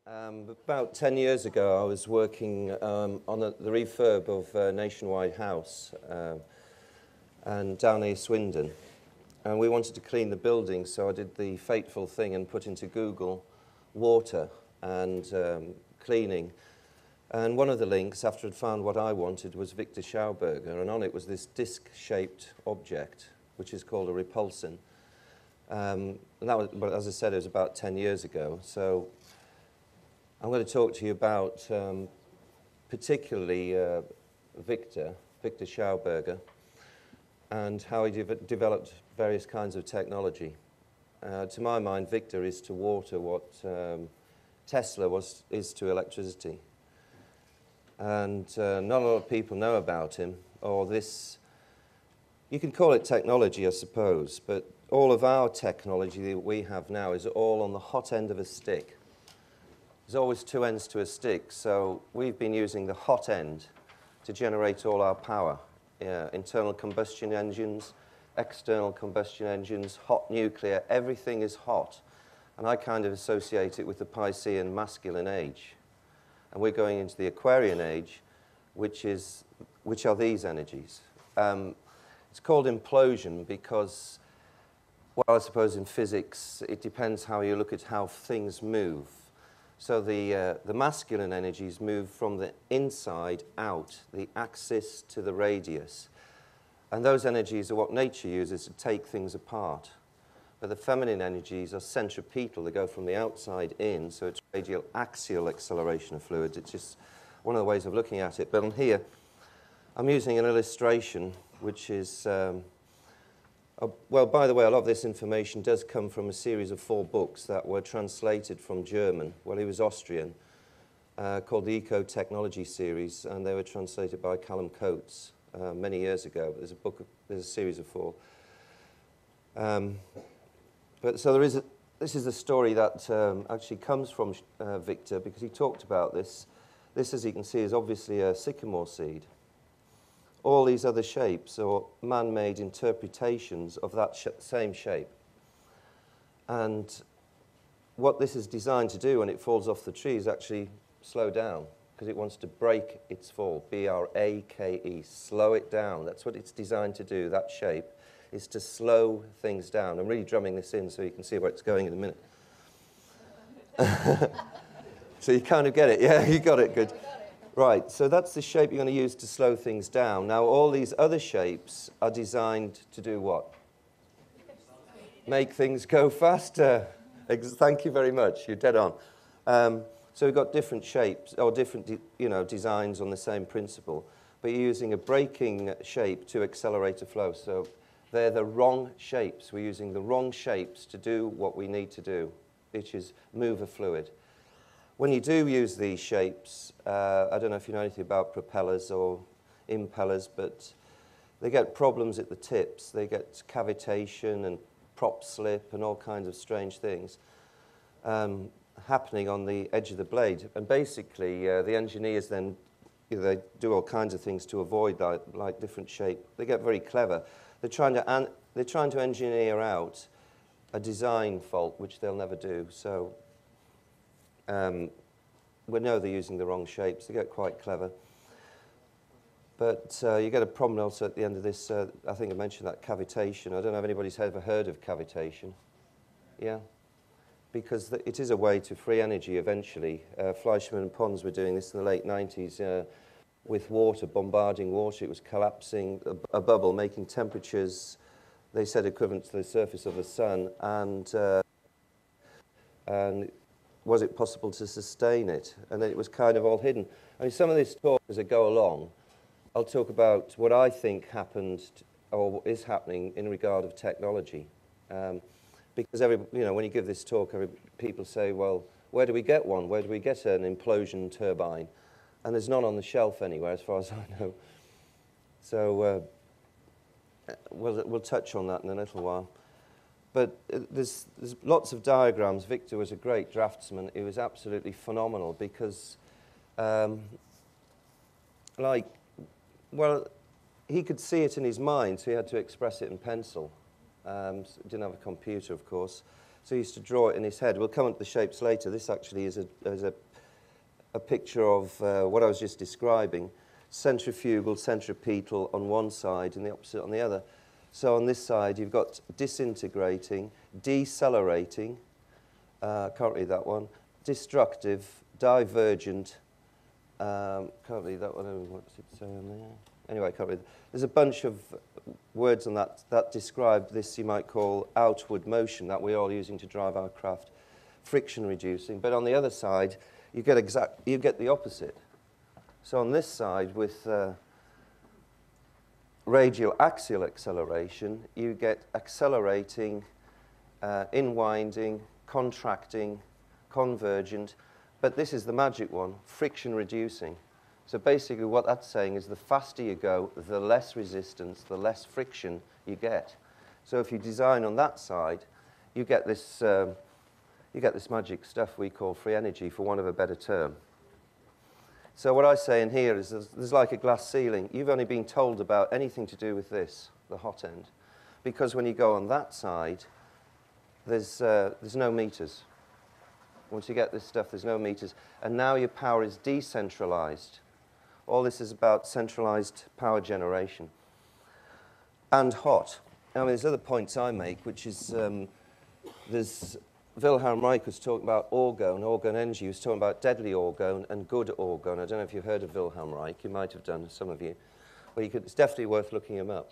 About 10 years ago, I was working on the refurb of a Nationwide house and down near Swindon. And we wanted to clean the building, so I did the fateful thing and put into Google water and cleaning. And one of the links, after I'd found what I wanted, was Victor Schauberger, and on it was this disc-shaped object, which is called a repulsin. And that was, but as I said, it was about 10 years ago. So I'm going to talk to you about particularly Victor Schauberger, and how he developed various kinds of technology. To my mind, Victor is to water what Tesla is to electricity. And not a lot of people know about him, or this, you can call it technology, I suppose, but all of our technology that we have now is all on the hot end of a stick. There's always two ends to a stick, so we've been using the hot end to generate all our power. Internal combustion engines, external combustion engines, hot nuclear, everything is hot. And I kind of associate it with the Piscean masculine age. And we're going into the Aquarian age, which are these energies. It's called implosion because, well, I suppose in physics, it depends how you look at how things move. So the masculine energies move from the inside out, the axis to the radius. And those energies are what nature uses to take things apart. But the feminine energies are centripetal. They go from the outside in, so it's radial axial acceleration of fluids. It's just one of the ways of looking at it. But on here, I'm using an illustration which is, well, by the way, a lot of this information does come from a series of 4 books that were translated from German. Well, he was Austrian, called the Eco-Technology series, and they were translated by Callum Coates many years ago. There's a series of 4. But so this is a story that actually comes from Victor, because he talked about this. This, as you can see, is obviously a sycamore seed. All these other shapes are man-made interpretations of that same shape. And what this is designed to do when it falls off the tree is actually slow down, because it wants to break its fall, B-R-A-K-E, slow it down. That's what it's designed to do, that shape, is to slow things down. I'm really drumming this in so you can see where it's going in a minute. So you kind of get it, yeah, you got it, good. Right, so that's the shape you're going to use to slow things down. Now, all these other shapes are designed to do what? Make things go faster. Thank you very much, you're dead on. So we've got different shapes, or different designs on the same principle, but you're using a braking shape to accelerate a flow. So they're the wrong shapes. We're using the wrong shapes to do what we need to do, which is move a fluid. When you do use these shapes, I don't know if you know anything about propellers or impellers, but they get problems at the tips. They get cavitation and prop slip and all kinds of strange things happening on the edge of the blade. And basically, the engineers then, they do all kinds of things to avoid like different shape. They get very clever. They're trying to engineer out a design fault, which they'll never do. So we know they're using the wrong shapes. They get quite clever. But you get a problem also at the end of this. I think I mentioned that cavitation. I don't know if anybody's ever heard of cavitation. Yeah? Because it is a way to free energy eventually. Fleischmann and Pons were doing this in the late 90s with water, bombarding water. It was collapsing a bubble, making temperatures, they said, equivalent to the surface of the sun. And was it possible to sustain it? And then it was kind of all hidden. I mean, some of this talk, as I go along, I'll talk about what I think happened or is happening in regard of technology. Because when you give this talk, people say, well, where do we get one? Where do we get an implosion turbine? And there's none on the shelf anywhere, as far as I know. So we'll touch on that in a little while. But there's lots of diagrams. Victor was a great draftsman. He was absolutely phenomenal because, he could see it in his mind, so he had to express it in pencil. Didn't have a computer, of course. So he used to draw it in his head. We'll come on to the shapes later. This actually is a picture of what I was just describing. Centrifugal, centripetal on one side and the opposite on the other. So on this side, you've got disintegrating, decelerating, can't read that one, destructive, divergent, can't read that one, what's it say on there? Anyway, I can't read. There's a bunch of words on that describe this you might call outward motion that we're all using to drive our craft, friction reducing. But on the other side, you get the opposite. So on this side, with radial axial acceleration, you get accelerating, inwinding, contracting, convergent. But this is the magic one, friction reducing. So basically what that's saying is the faster you go, the less resistance, the less friction you get. So if you design on that side, you get this magic stuff we call free energy, for want of a better term. So what I say in here is there's like a glass ceiling. You've only been told about anything to do with this, the hot end, because when you go on that side, there's no meters. Once you get this stuff, there's no meters. And now your power is decentralized. All this is about centralized power generation. And hot. I mean, there's other points I make, which is there's Wilhelm Reich was talking about orgone energy. He was talking about deadly orgone and good orgone. I don't know if you've heard of Wilhelm Reich. You might have done, some of you. Well, it's definitely worth looking him up.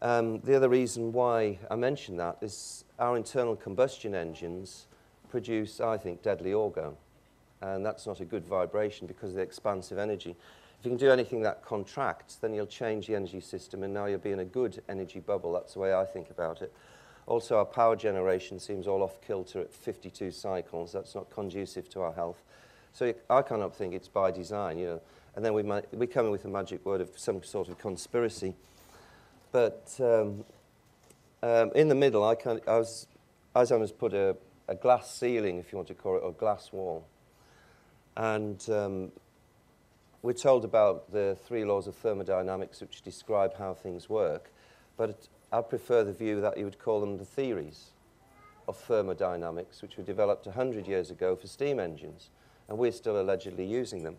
The other reason why I mention that is our internal combustion engines produce, I think, deadly orgone. And that's not a good vibration because of the expansive energy. If you can do anything that contracts, then you'll change the energy system, and now you'll be in a good energy bubble. That's the way I think about it. Also, our power generation seems all off kilter at 52 cycles. That's not conducive to our health. So I kind of think it's by design, you know. And then we come in with a magic word of some sort of conspiracy. But in the middle, I was put a glass ceiling, if you want to call it, or glass wall. And we're told about the 3 laws of thermodynamics, which describe how things work. But I prefer the view that you would call them the theories of thermodynamics, which were developed 100 years ago for steam engines. And we're still allegedly using them.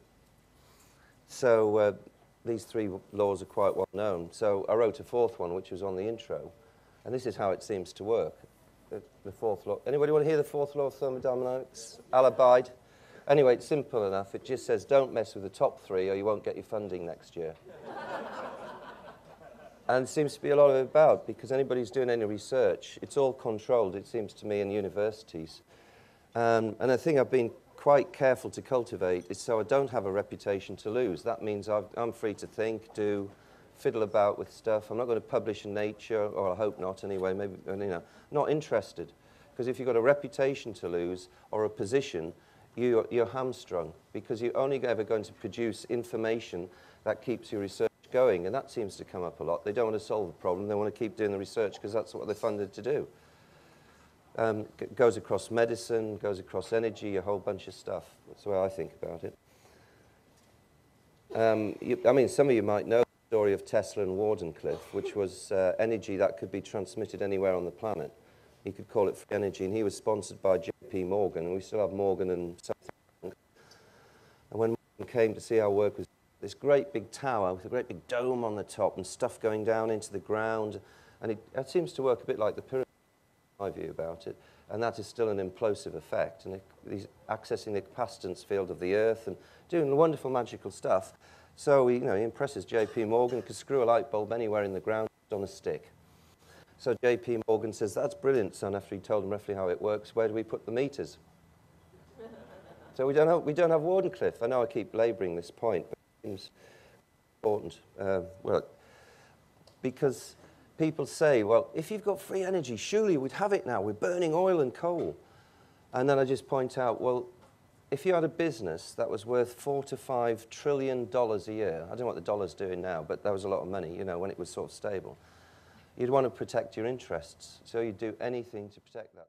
So these 3 laws are quite well known. So I wrote a 4th one, which was on the intro. And this is how it seems to work. The 4th law. Anybody want to hear the 4th law of thermodynamics? Byde. Anyway, it's simple enough. It just says, don't mess with the top 3 or you won't get your funding next year. And it seems to be a lot of it about, because anybody who's doing any research, it's all controlled, it seems to me, in universities. And a thing I've been quite careful to cultivate is so I don't have a reputation to lose. That means I'm free to think, do, fiddle about with stuff. I'm not going to publish in Nature, or I hope not anyway, maybe, you know, not interested. Because if you've got a reputation to lose or a position, you're hamstrung, because you're only ever going to produce information that keeps your research going, and that seems to come up a lot. They don't want to solve the problem, they want to keep doing the research because that's what they're funded to do. Goes across medicine, goes across energy, a whole bunch of stuff. That's the way I think about it. I mean, some of you might know the story of Tesla and Wardenclyffe, which was energy that could be transmitted anywhere on the planet. He could call it free energy, and he was sponsored by J.P. Morgan, and we still have Morgan and something. And when Morgan came to see our work, was this great big tower with a great big dome on the top and stuff going down into the ground, and it seems to work a bit like the pyramid, my view about it, and that is still an implosive effect, and he's accessing the capacitance field of the Earth and doing wonderful magical stuff. So he impresses J.P. Morgan, could screw a light bulb anywhere in the ground on a stick. So J.P. Morgan says, that's brilliant, son, after he told him roughly how it works. Where do we put the meters? So we don't have Wardenclyffe. I know I keep labouring this point, but it seems important. Well, because people say, well, if you've got free energy, surely we'd have it now. We're burning oil and coal. And then I just point out, well, if you had a business that was worth $4 to $5 trillion a year, I don't know what the dollar's doing now, but that was a lot of money, you know, when it was sort of stable. You'd want to protect your interests, so you'd do anything to protect that.